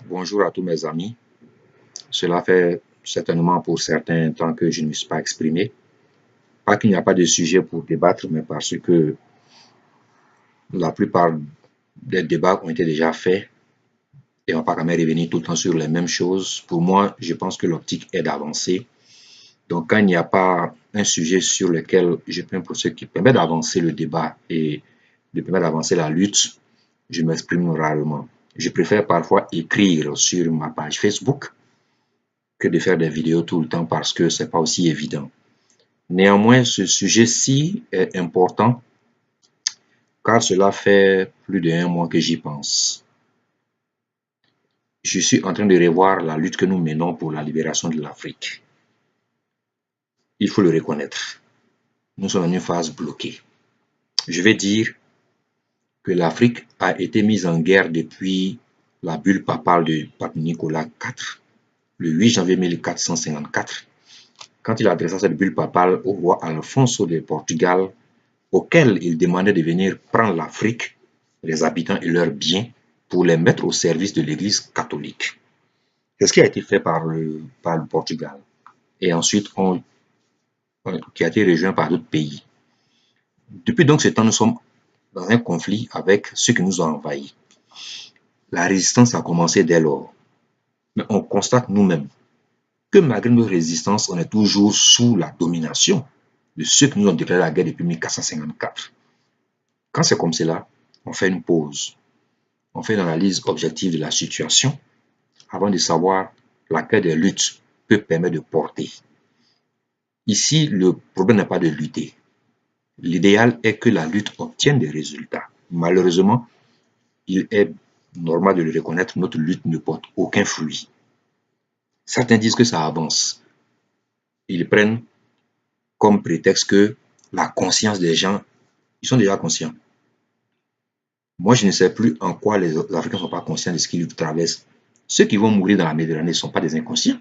Bonjour à tous mes amis. Cela fait certainement pour certains temps que je ne me suis pas exprimé. Pas qu'il n'y a pas de sujet pour débattre, mais parce que la plupart des débats ont été déjà faits et on ne va pas quand même revenir tout le temps sur les mêmes choses. Pour moi, je pense que l'optique est d'avancer. Donc, quand il n'y a pas un sujet sur lequel je peux pour ce qui permet d'avancer le débat et de permettre d'avancer la lutte, je m'exprime rarement. Je préfère parfois écrire sur ma page Facebook que de faire des vidéos tout le temps parce que c'est pas aussi évident. Néanmoins, ce sujet-ci est important car cela fait plus d'1 mois que j'y pense. Je suis en train de revoir la lutte que nous menons pour la libération de l'Afrique. Il faut le reconnaître. Nous sommes dans une phase bloquée. Je vais dire que l'Afrique a été mise en guerre depuis la bulle papale de Pape Nicolas IV, le 8 janvier 1454, quand il a adressé cette bulle papale au roi Alfonso de Portugal, auquel il demandait de venir prendre l'Afrique, les habitants et leurs biens, pour les mettre au service de l'Église catholique. C'est ce qui a été fait par le Portugal. Et ensuite, qui a été rejoint par d'autres pays. Depuis donc ce temps, nous sommes dans un conflit avec ceux qui nous ont envahis. La résistance a commencé dès lors. Mais on constate nous-mêmes que malgré nos résistances, on est toujours sous la domination de ceux qui nous ont déclaré la guerre depuis 1454. Quand c'est comme cela, on fait une pause. On fait une analyse objective de la situation avant de savoir laquelle des luttes peut permettre de porter. Ici, le problème n'est pas de lutter. L'idéal est que la lutte obtienne des résultats. Malheureusement, il est normal de le reconnaître, notre lutte ne porte aucun fruit. Certains disent que ça avance. Ils prennent comme prétexte que la conscience des gens, ils sont déjà conscients. Moi, je ne sais plus en quoi les Africains ne sont pas conscients de ce qu'ils traversent. Ceux qui vont mourir dans la Méditerranée ne sont pas des inconscients.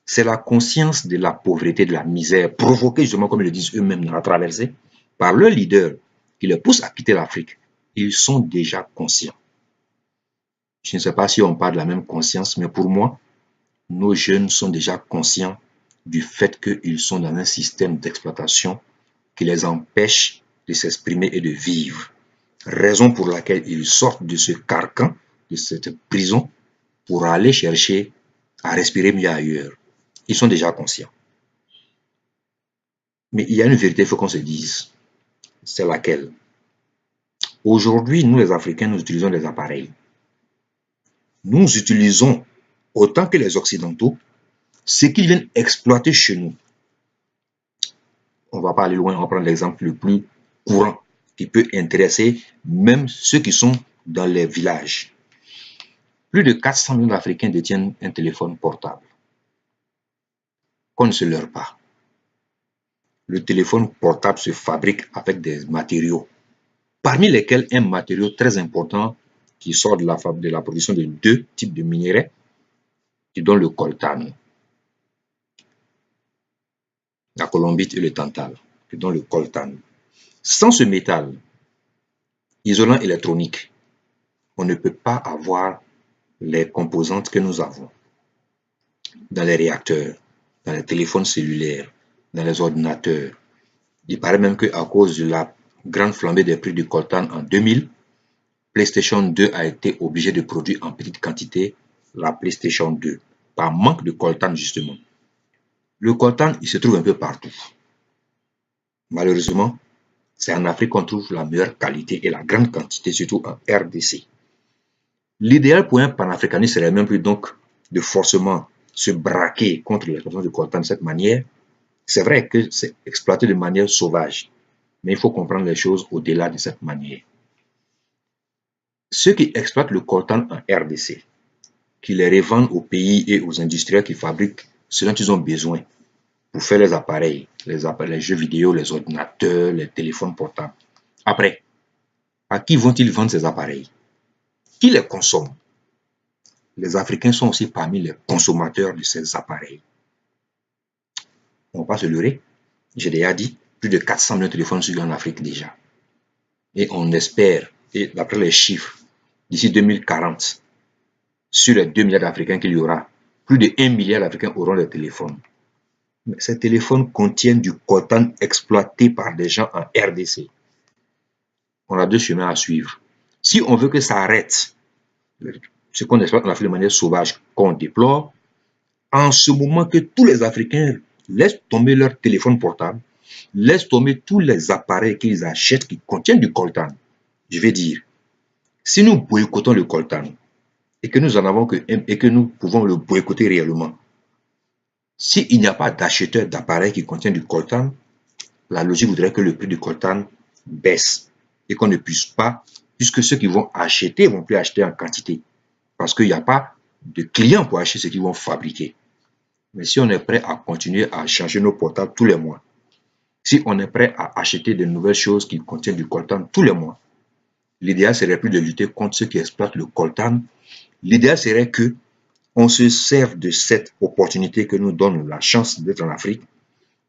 C'est la conscience de la pauvreté, de la misère, provoquée justement, comme ils le disent eux-mêmes dans la traversée, par leur leader qui les pousse à quitter l'Afrique. Ils sont déjà conscients. Je ne sais pas si on parle de la même conscience, mais pour moi, nos jeunes sont déjà conscients du fait qu'ils sont dans un système d'exploitation qui les empêche de s'exprimer et de vivre. Raison pour laquelle ils sortent de ce carcan, de cette prison, pour aller chercher à respirer mieux ailleurs. Ils sont déjà conscients. Mais il y a une vérité, il faut qu'on se dise. C'est laquelle? Aujourd'hui, nous les Africains, nous utilisons des appareils. Nous utilisons, autant que les Occidentaux, ce qu'ils viennent exploiter chez nous. On ne va pas aller loin, on va prendre l'exemple le plus courant qui peut intéresser même ceux qui sont dans les villages. Plus de 400 millions d'Africains détiennent un téléphone portable. Qu'on ne se leurre pas. Le téléphone portable se fabrique avec des matériaux, parmi lesquels un matériau très important qui sort de la production de 2 types de minerais, qui donnent le coltan, la colombite et le tantal, qui donnent le coltan. Sans ce métal, isolant électronique, on ne peut pas avoir les composantes que nous avons dans les réacteurs, dans les téléphones cellulaires, dans les ordinateurs. Il paraît même qu'à cause de la grande flambée des prix du coltan en 2000, PlayStation 2 a été obligé de produire en petite quantité la PlayStation 2, par manque de coltan justement. Le coltan, il se trouve un peu partout. Malheureusement, c'est en Afrique qu'on trouve la meilleure qualité et la grande quantité, surtout en RDC. L'idéal pour un panafricaniste serait même plus donc de forcément se braquer contre l'exploitation du coltan de cette manière. C'est vrai que c'est exploité de manière sauvage, mais il faut comprendre les choses au-delà de cette manière. Ceux qui exploitent le coltan en RDC, qui les revendent aux pays et aux industriels qui fabriquent ce dont ils ont besoin pour faire les appareils, les jeux vidéo, les ordinateurs, les téléphones portables. Après, à qui vont-ils vendre ces appareils? Qui les consomme? Les Africains sont aussi parmi les consommateurs de ces appareils. On ne va pas se leurrer. J'ai déjà dit, plus de 400 millions de téléphones sur en Afrique déjà. Et on espère, et d'après les chiffres, d'ici 2040, sur les 2 milliards d'Africains qu'il y aura, plus de 1 milliard d'Africains auront des téléphones. Mais ces téléphones contiennent du coltan exploité par des gens en RDC. On a deux chemins à suivre. Si on veut que ça arrête, ce qu'on exploite en Afrique de manière sauvage, qu'on déplore, en ce moment que tous les Africains laissent tomber leur téléphone portable, laissent tomber tous les appareils qu'ils achètent qui contiennent du coltan. Je vais dire, si nous boycottons le coltan et que nous en avons et que nous pouvons le boycotter réellement, s'il n'y a pas d'acheteur d'appareils qui contiennent du coltan, la logique voudrait que le prix du coltan baisse et qu'on ne puisse pas, puisque ceux qui vont acheter vont plus acheter en quantité parce qu'il n'y a pas de clients pour acheter ce qu'ils vont fabriquer. Mais si on est prêt à continuer à changer nos portables tous les mois, si on est prêt à acheter de nouvelles choses qui contiennent du coltan tous les mois, l'idéal serait plus de lutter contre ceux qui exploitent le coltan. L'idéal serait que on se serve de cette opportunité que nous donne la chance d'être en Afrique,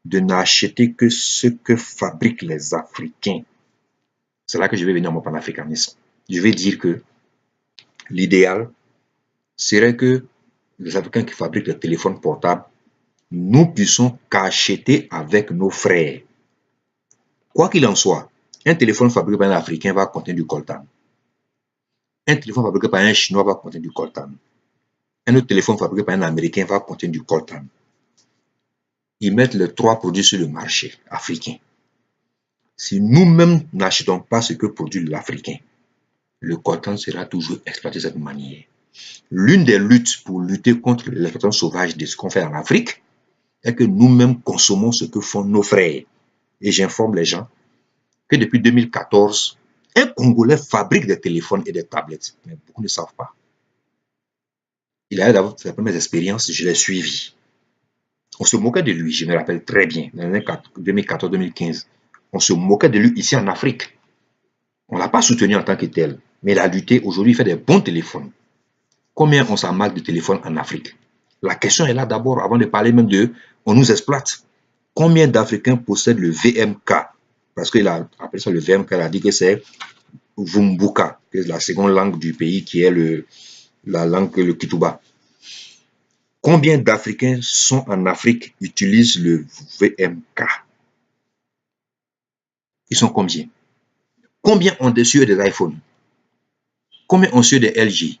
de n'acheter que ce que fabriquent les Africains. C'est là que je vais venir à mon panafricanisme. Je vais dire que l'idéal serait que les Africains qui fabriquent des téléphones portables, nous puissions qu'acheter avec nos frères. Quoi qu'il en soit, un téléphone fabriqué par un Africain va contenir du coltan. Un téléphone fabriqué par un Chinois va contenir du coltan. Un autre téléphone fabriqué par un Américain va contenir du coltan. Ils mettent les trois produits sur le marché africain. Si nous-mêmes n'achetons pas ce que produit l'Africain, le coltan sera toujours exploité de cette manière. L'une des luttes pour lutter contre l'exploitation sauvage de ce qu'on fait en Afrique est que nous-mêmes consommons ce que font nos frères. Et j'informe les gens que depuis 2014, un Congolais fabrique des téléphones et des tablettes, mais beaucoup ne savent pas. Il a d'avoir fait les premières expériences, je l'ai suivi. On se moquait de lui, je me rappelle très bien, dans les années 2014-2015. On se moquait de lui ici en Afrique. On ne l'a pas soutenu en tant que tel, mais il a lutté. Aujourd'hui, il fait des bons téléphones. Combien on s'en marque de téléphones en Afrique? La question est là d'abord, avant de parler même de on nous exploite. Combien d'Africains possèdent le VMK? Parce qu'il a appelé ça le VMK, il a dit que c'est Vumbuka, que c'est la seconde langue du pays qui est la langue, le Kituba. Combien d'Africains sont en Afrique utilisent le VMK? Ils sont combien? Combien ont dessus des iPhones? Combien ont su des LG?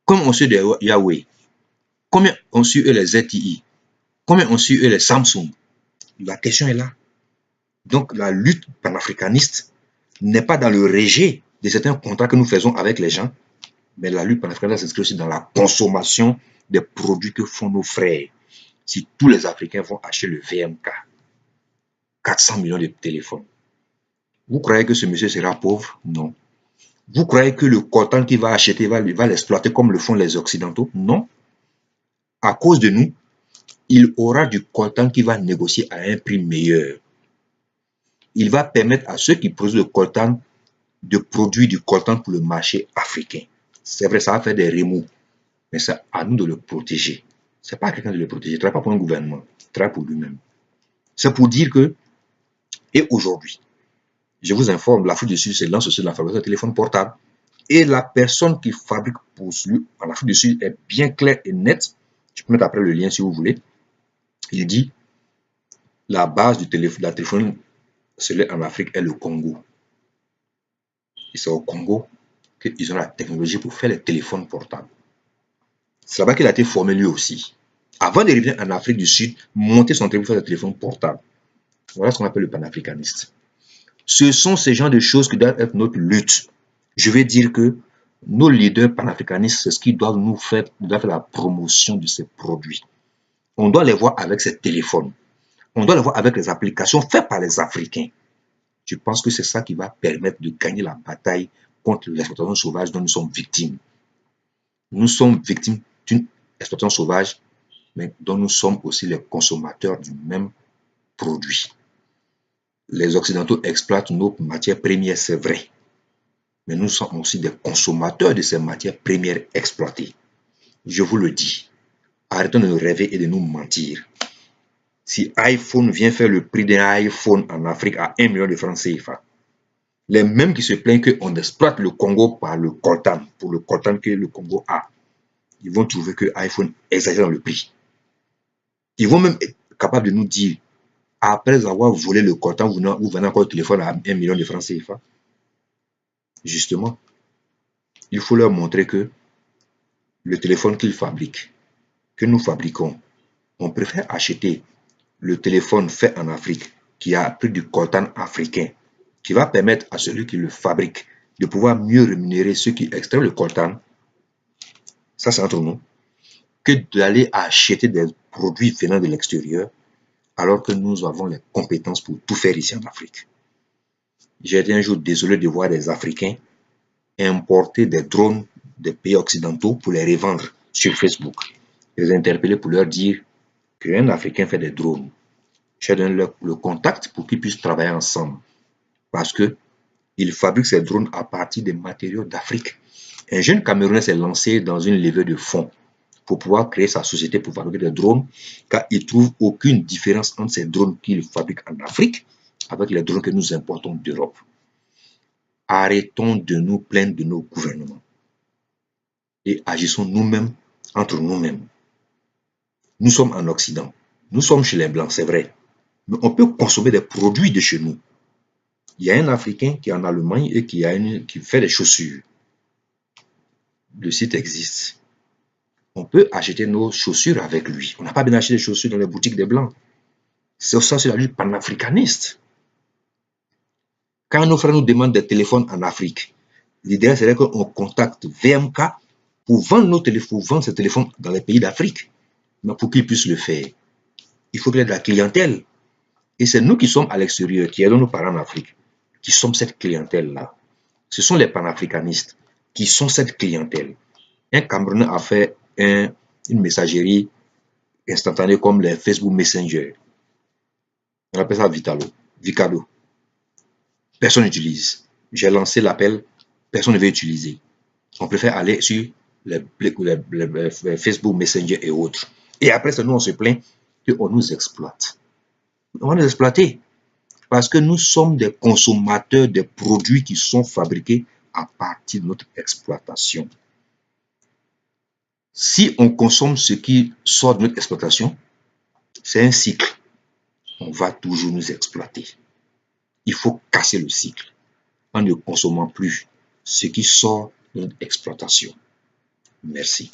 Combien ont su des Huawei? Combien ont su les ZTE? Combien ont su les Samsung? La question est là. Donc la lutte panafricaniste n'est pas dans le rejet de certains contrats que nous faisons avec les gens, mais la lutte panafricaniste s'inscrit aussi dans la consommation des produits que font nos frères. Si tous les Africains vont acheter le VMK, 400 millions de téléphones, vous croyez que ce monsieur sera pauvre? Non. Vous croyez que le coltan qu'il va acheter va l'exploiter comme le font les Occidentaux? Non. À cause de nous, il aura du coltan qui va négocier à un prix meilleur. Il va permettre à ceux qui produisent le coltan de produire du coltan pour le marché africain. C'est vrai, ça va faire des remous, mais c'est à nous de le protéger. Ce n'est pas à quelqu'un de le protéger. Il ne travaille pas pour un gouvernement, il travaille pour lui-même. C'est pour dire que, et aujourd'hui, je vous informe, l'Afrique du Sud se lance sur la fabrication de téléphones portables. Et la personne qui fabrique pour celui en Afrique du Sud est bien claire et nette. Je peux mettre après le lien si vous voulez. Il dit la base de la téléphonie en Afrique est le Congo. Et c'est au Congo qu'ils ont la technologie pour faire les téléphones portables. C'est là-bas qu'il a été formé lui aussi. Avant de revenir en Afrique du Sud, monter son téléphone pour faire des téléphones portables. Voilà ce qu'on appelle le panafricaniste. Ce sont ces genres de choses qui doivent être notre lutte. Je vais dire que nos leaders panafricanistes, c'est ce qu'ils doivent nous faire, ils doivent faire la promotion de ces produits. On doit les voir avec ces téléphones. On doit les voir avec les applications faites par les Africains. Je pense que c'est ça qui va permettre de gagner la bataille contre l'exploitation sauvage dont nous sommes victimes. Nous sommes victimes d'une exploitation sauvage, mais dont nous sommes aussi les consommateurs du même produit. Les Occidentaux exploitent nos matières premières, c'est vrai. Mais nous sommes aussi des consommateurs de ces matières premières exploitées. Je vous le dis, arrêtons de nous rêver et de nous mentir. Si iPhone vient faire le prix d'un iPhone en Afrique à 1 million de francs CFA, les mêmes qui se plaignent qu'on exploite le Congo par le coltan, pour le coltan que le Congo a, ils vont trouver que iPhone exagère dans le prix. Ils vont même être capables de nous dire, après avoir volé le coltan, vous vendez encore le téléphone à 1 million de francs CFA. Justement, il faut leur montrer que le téléphone qu'ils fabriquent, que nous fabriquons, on préfère acheter le téléphone fait en Afrique, qui a pris du coltan africain, qui va permettre à celui qui le fabrique de pouvoir mieux rémunérer ceux qui extraient le coltan, ça c'est entre nous, que d'aller acheter des produits venant de l'extérieur, alors que nous avons les compétences pour tout faire ici en Afrique. J'ai été un jour désolé de voir des Africains importer des drones des pays occidentaux pour les revendre sur Facebook. Je les ai interpellés pour leur dire qu'un Africain fait des drones. Je donne le contact pour qu'ils puissent travailler ensemble. Parce qu'ils fabriquent ces drones à partir des matériaux d'Afrique. Un jeune Camerounais s'est lancé dans une levée de fonds pour pouvoir créer sa société pour fabriquer des drones, car il ne trouve aucune différence entre ces drones qu'il fabrique en Afrique avec les drones que nous importons d'Europe. Arrêtons de nous plaindre de nos gouvernements et agissons nous-mêmes entre nous-mêmes. Nous sommes en Occident, nous sommes chez les Blancs, c'est vrai, mais on peut consommer des produits de chez nous. Il y a un Africain qui est en Allemagne et qui fait des chaussures. Le site existe. On peut acheter nos chaussures avec lui. On n'a pas besoin d'acheter des chaussures dans les boutiques des Blancs. C'est ça, c'est la lutte panafricaniste. Quand nos frères nous demandent des téléphones en Afrique, l'idéal serait qu'on contacte VMK pour vendre nos téléphones, vendre ces téléphones dans les pays d'Afrique. Mais pour qu'ils puissent le faire, il faut qu'il y ait de la clientèle. Et c'est nous qui sommes à l'extérieur, qui aidons nos parents en Afrique, qui sommes cette clientèle-là. Ce sont les panafricanistes qui sont cette clientèle. Un Camerounais a fait une messagerie instantanée comme les Facebook Messenger. On appelle ça Vicado. Personne n'utilise. J'ai lancé l'appel, personne ne veut utiliser. On préfère aller sur les Facebook Messenger et autres. Et après ça, nous, on se plaint qu'on nous exploite. On va nous exploiter parce que nous sommes des consommateurs des produits qui sont fabriqués à partir de notre exploitation. Si on consomme ce qui sort de notre exploitation, c'est un cycle. On va toujours nous exploiter. Il faut casser le cycle en ne consommant plus ce qui sort de notre exploitation. Merci.